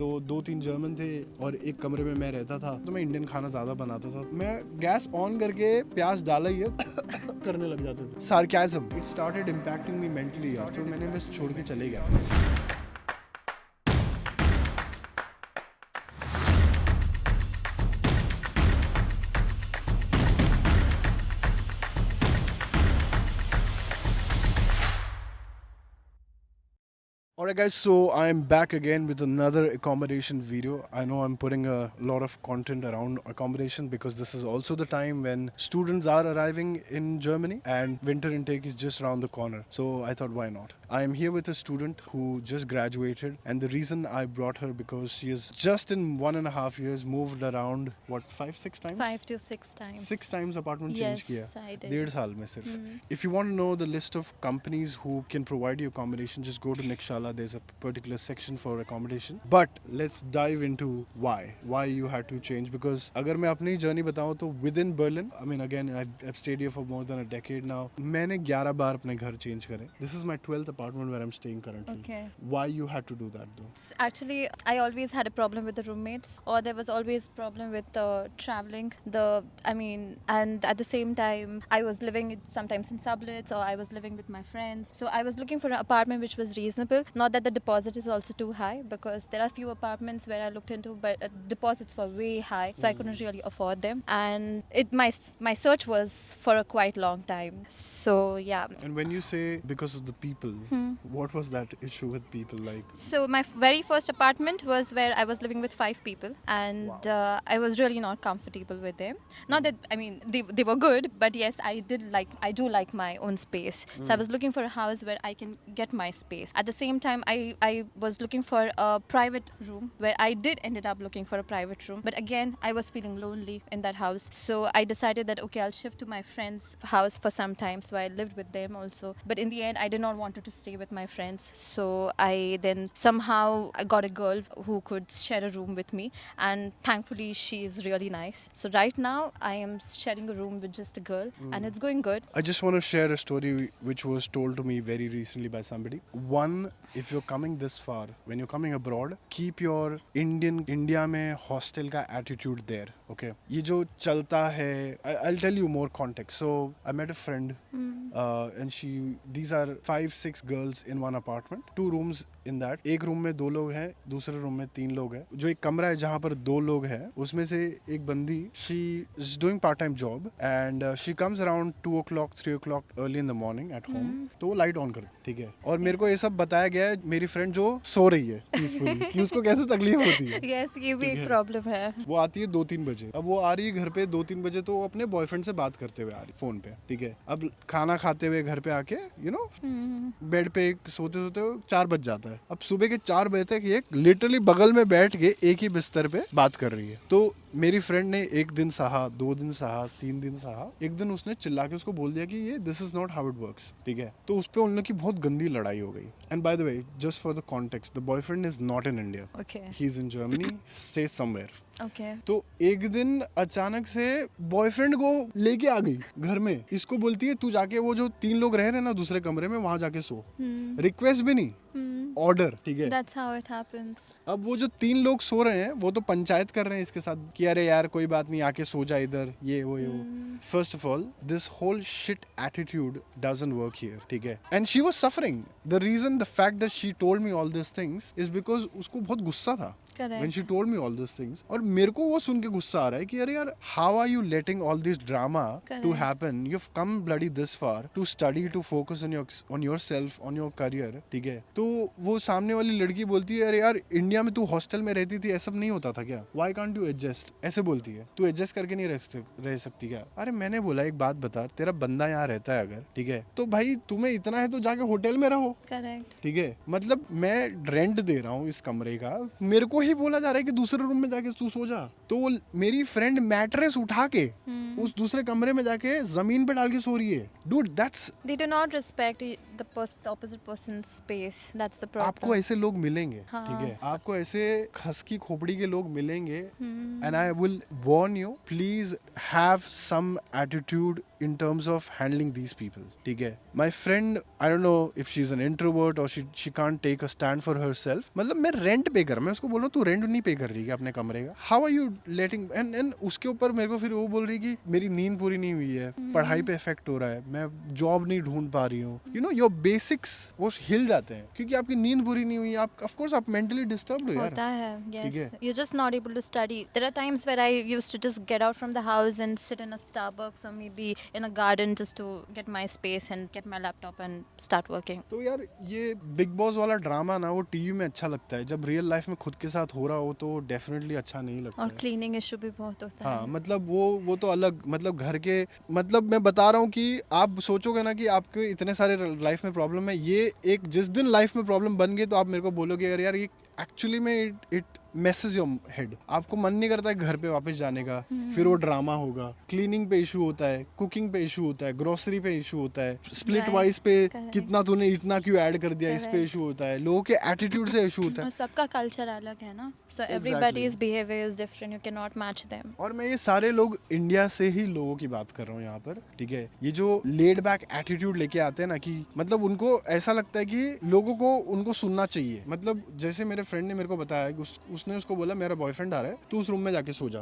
तो 2-3 जर्मन थे और एक कमरे में मैं रहता था, तो मैं इंडियन खाना ज्यादा बनाता था। मैं गैस ऑन करके प्याज डाला ही है करने लग जाते थे। Sarcasm, it started impacting me mentally यार, तो मैंने बस छोड़ के चले गया। Alright guys, so I'm back again with another accommodation video. I know I'm putting a lot of content around accommodation because this is also the time when students are arriving in Germany and winter intake is just around the corner. So I thought, why not? I am here with a student who just graduated, and the reason I brought her because she has just in 1.5 years moved around, what, 5-6 times? 5 to 6 times. 6 times apartment change किया Yes, I did. 1.5 साल में सिर्फ. If you want to know the list of companies who can provide you accommodation, just go to Nikshala. There's a particular section for accommodation. But let's dive into why you had to change. Because अगर मैं अपनी journey बताऊँ तो within Berlin, I mean again I've stayed here for more than a decade now. मैंने 11 बार अपने घर change करे. This is my 12th apartment where I'm staying currently. Okay. Why you had to do that though? Actually, I always had a problem with the roommates, or there was always problem with traveling. And at the same time, I was living sometimes in sublets, or I was living with my friends. So I was looking for an apartment which was reasonable. Not that the deposit is also too high, because there are few apartments where I looked into, but deposits were way high, so I couldn't really afford them. And my search was for a quite long time. So yeah. And when you say because of the people, what was that issue with people like? So my very first apartment was where I was living with 5 people, and I was really not comfortable with them. Not that they were good, but yes, I do like my own space. So I was looking for a house where I can get my space. At the same time, I was looking for a private room, where I did ended up looking for a private room. But again, I was feeling lonely in that house, so I decided that okay, I'll shift to my friend's house for some time. So I lived with them also. But in the end, I did not want to stay with my friends, so I then somehow got a girl who could share a room with me, and thankfully she is really nice. So right now I am sharing a room with just a girl, and it's going good. I just want to share a story which was told to me very recently by somebody. One, if you're coming this far, when you're coming abroad, keep your India में hostel का attitude there. Okay, ये जो चलता है, I'll tell you more context. So I met a friend, and these are 5-6 girls in one apartment, 2 rooms in that. एक room में 2 लोग हैं, दूसरे रूम में 3 लोग हैं. जो एक कमरा है जहाँ पर 2 लोग हैं, उसमें से एक बंदी, she is doing part-time job and she comes around 2 o'clock 3 o'clock early in the morning at home. तो वो लाइट ऑन कर, ठीक है. और मेरे को ये सब बताया गया है मेरी फ्रेंड जो सो रही है पीसफुली कि उसको कैसे तकलीफ होती है. Yes, ये भी एक प्रॉब्लम है. वो आती है 2-3 बजे. अब वो आ रही है घर पे 2-3 बजे, तो वो अपने बॉयफ्रेंड से बात करते हुए आ रही फोन पे, ठीक है. अब खाना खाते हुए घर पे आके बेड पे सोते सोते 4 बज जाता है. अब सुबह के 4 बजे तक ये लिटरली बगल में बैठ के एक ही बिस्तर पे बात कर रही है. तो मेरी फ्रेंड ने 1 दिन सहा, 2 दिन सहा, 3 दिन सहा. एक दिन उसने चिल्ला के उसको बोल दिया कि ये this is not how it works, ठीक है. तो उस पे उन लोगों की बहुत गंदी लड़ाई हो गई. And by the way, just for the context, the boyfriend is not in India. Okay. He is in Germany, stay somewhere. Okay. तो एक दिन अचानक से बॉयफ्रेंड को लेके आ गई घर में. इसको बोलती है तू जाके वो जो 3 लोग रह रहे हैं ना दूसरे कमरे में, वहां जाके सो. रिक्वेस्ट भी नहीं, ऑर्डर, ठीक है. That's how it happens. अब वो जो 3 लोग सो रहे हैं वो तो पंचायत कर रहे हैं इसके साथ कि अरे यार कोई बात नहीं, आके सो जा इधर, ये वो. First of all, this whole shit attitude doesn't work here, ठीक है. And she was suffering. The reason, the fact that she told me all this things is because उसको बहुत गुस्सा था Correct. when she told me all these things. और मेरे को वो सुन के गुस्सा आ रहा है कि अरे यार, how are you letting all this drama Correct. to happen? You've come bloody this far to study, to focus on yourself, on your career, ठीक है. तो वो सामने वाली लड़की बोलती है अरे यार, इंडिया में तू हॉस्टल में रहती थी, ऐसा नहीं होता था क्या? Why can't you adjust? ऐसे बोलती है. तू एडजस्ट करके नहीं रह सकती क्या? अरे मैंने बोला एक बात बता, तेरा बंदा यहाँ रहता है अगर, ठीक है, तो भाई तुम्हें इतना है तो जाके होटल में रहो. Correct. ठीक है. मतलब मैं रेंट दे रहा हूँ इस कमरे का, मेरे को ही बोला जा रहा है कि दूसरे रूम में जाके तू सो जा. तो वो मेरी फ्रेंड मैट्रेस उठा के उस दूसरे कमरे में जाके जमीन पे डाल के सो रही है. Dude, that's They do not respect the opposite person's space. That's the problem. आपको ऐसे लोग मिलेंगे, हाँ. ठीक है, आपको ऐसे खसकी खोपड़ी के लोग मिलेंगे, Hmm. and I will warn you, please have some attitude in terms of handling these people, ठीक है. My friend, I don't know if she's an introvert or she can't take a stand for herself. मतलब मैं rent पे कर, मैं उसको बोल रहा हूँ तू रेंट नहीं पे कर रही है अपने कमरे का, how are you letting, and उसके ऊपर मेरे को फिर वो बोल रही कि मेरी नींद पूरी नहीं हुई है, पढ़ाई पे इफेक्ट हो रहा है, मैं जॉब नहीं ढूंढ पा रही हूँ, you know, your basics वो हिल जाते हैं क्योंकि आपकी नींद पूरी नहीं हुई, आप of course आप mentally disturbed हो यार. होता है, ठीक yes. है. You're just not able to study. There are times where I used to just get out from the house and sit in a Starbucks or maybe in a garden just to get my space and get my laptop and start working. तो यार ये big boss वाला drama ना वो TV में अच्छा लगता है, जब रियल लाइफ में खुद के साथ हो रहा हो तो डेफिनेटली अच्छा नहीं लगता और है. क्लीनिंग इशू भी बहुत होता हाँ, है. मतलब वो तो अलग, मतलब घर के, मतलब मैं बता रहा हूँ कि आप सोचोगे ना कि आपके इतने सारे लाइफ में प्रॉब्लम है, ये एक जिस दिन लाइफ में प्रॉब्लम बन गई तो आप मेरे को बोलोगे यार यार ये एक्चुअली में इट messes your head. आपको मन नहीं करता है घर पे वापस जाने का, फिर वो ड्रामा होगा, क्लीनिंग पे इशू होता है, कुकिंग पे इशू होता है, ग्रोसरी पे इशू होता है, स्प्लिट Right. वाइज पे Correct. कितना तूने इतना क्यों ऐड कर दिया, इस पे Correct. इशू होता है, लोगों के एटीट्यूड से इशू होता और है. सबका कल्चर अलग है ना, so everybody's behavior is different. You cannot match them. और मैं ये सारे लोग इंडिया से ही लोगों की बात कर रहा हूँ यहाँ पर, ठीक है. ये जो लेड बैक एटीट्यूड लेके आते हैं ना कि मतलब उनको ऐसा लगता है कि लोगों को उनको सुनना चाहिए. मतलब जैसे मेरे फ्रेंड ने मेरे को बताया कि उसने उसको बोला मेरा बॉयफ्रेंड आ रहा है, तू उस रूम में जाके सो जा,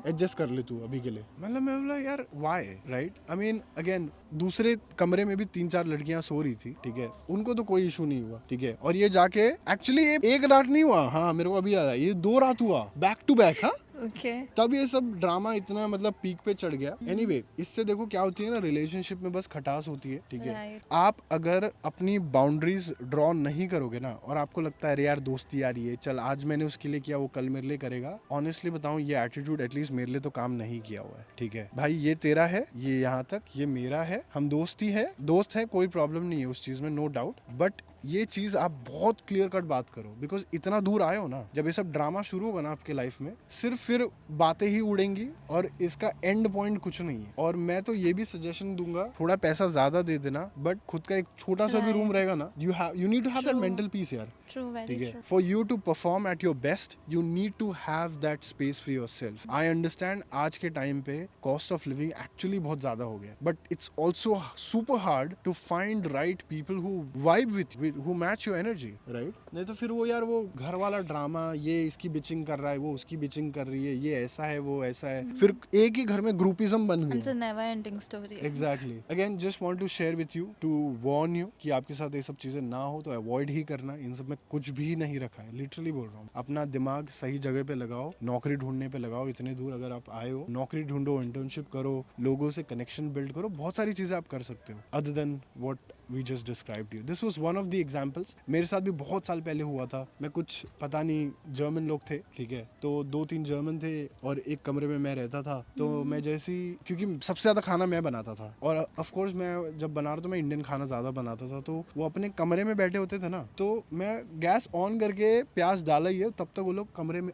एडजस्ट कर ले तू अभी के लिए. मतलब मैं बोला यार why, right. I mean again दूसरे कमरे में भी 3-4 लड़कियां सो रही थी, ठीक है, उनको तो कोई इशू नहीं हुआ, ठीक है. और ये जाके एक्चुअली एक रात नहीं हुआ, हाँ मेरे को अभी याद आया, ये 2 रात हुआ बैक टू बैक. हाँ, Okay. तब ये सब ड्रामा इतना मतलब पीक पे चढ़ गया. एनीवे, इससे देखो क्या होती है ना, रिलेशनशिप में बस खटास होती है, ठीक है. Right. आप अगर अपनी बाउंड्रीज ड्रॉ नहीं करोगे ना और आपको लगता है अरे यार दोस्ती आ रही है, चल आज मैंने उसके लिए किया वो कल मेरे लिए करेगा, ऑनेस्टली बताऊं ये एटीट्यूड एटलीस्ट मेरे लिए तो काम नहीं किया हुआ है, ठीक है. भाई ये तेरा है, ये यहाँ तक, ये मेरा है, हम दोस्ती है, दोस्त है, कोई प्रॉब्लम नहीं है उस चीज में, नो डाउट. बट ये चीज आप बहुत क्लियर कट बात करो, बिकॉज इतना दूर आए हो ना, जब ये सब ड्रामा शुरू होगा ना आपके लाइफ में, सिर्फ फिर बातें ही उड़ेंगी और इसका एंड पॉइंट कुछ नहीं है. और मैं तो ये भी सजेशन दूंगा, थोड़ा पैसा ज्यादा दे देना, बट खुद का एक छोटा सा भी रूम रहेगा ना, you need to have that True. Mental peace यार, True, very ठीक है. true. For you to perform at your best you need to have that space for yourself. I understand आज के टाइम पे कॉस्ट ऑफ लिविंग एक्चुअली बहुत ज्यादा हो गया, but it's also super hard to find right people who vibe with who match your energy, right. नहीं तो फिर वो यार वो घर वाला ड्रामा, ये इसकी बिचिंग कर रहा है, वो उसकी बिचिंग कर रही है, ये ऐसा है वो ऐसा है, फिर एक ही घर में ग्रुपिज्म बन It's गया. a never-ending story. Exactly. Again just want to share with you, to warn you कि आपके साथ ये सब चीजें ना हो तो अवॉइड ही करना. इन सब में कुछ भी नहीं रखा है, लिटरली बोल रहा हूँ. अपना दिमाग सही जगह पे लगाओ, नौकरी ढूंढने पे लगाओ. इतने दूर अगर आप आए हो, नौकरी ढूंढो, इंटर्नशिप करो, लोगों से कनेक्शन बिल्ड करो, बहुत सारी चीजें आप कर सकते हो other than what we just described you. This was one of the examples. मेरे साथ भी बहुत साल पहले हुआ था. मैं कुछ पता नहीं जर्मन लोग थे, ठीक है, तो 2-3 जर्मन थे और एक कमरे में मैं रहता था. तो मैं जैसी, क्योंकि सबसे ज्यादा खाना मैं बनाता था और ऑफ कोर्स मैं जब बना रहा था मैं इंडियन खाना ज्यादा बनाता था, तो वो अपने कमरे में बैठे होते थे ना, तो मैं गैस ऑन करके प्याज डाला ही है तब तक वो लोग कमरे में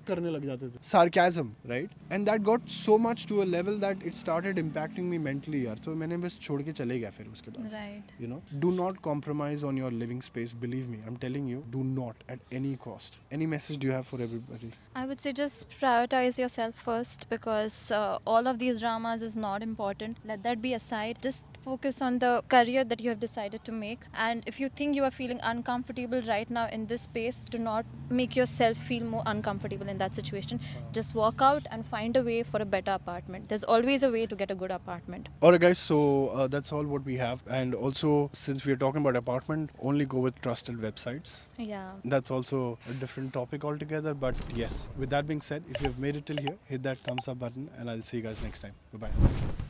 करने लग जाते थे. Sarcasm, right? And that got so much to a level that it started impacting me mentally यार. तो मैंने बस छोड़ के चले गया फिर उसके बाद. Right. You know, do not compromise on your living space. Believe me, I'm telling you, do not at any cost. Any message do you have for everybody? I would say just prioritize yourself first, because all of these dramas is not important. Let that be aside. Just focus on the career that you have decided to make. And if you think you are feeling uncomfortable right now in this space, do not make yourself feel more uncomfortable in that situation. Just walk out and find a way for a better apartment. There's always a way to get a good apartment. Alright guys, so that's all what we have. And also, since we are talking about apartment, only go with trusted websites. Yeah. That's also a different topic altogether. But yes, with that being said, if you have made it till here, hit that thumbs up button and I'll see you guys next time. Bye-bye.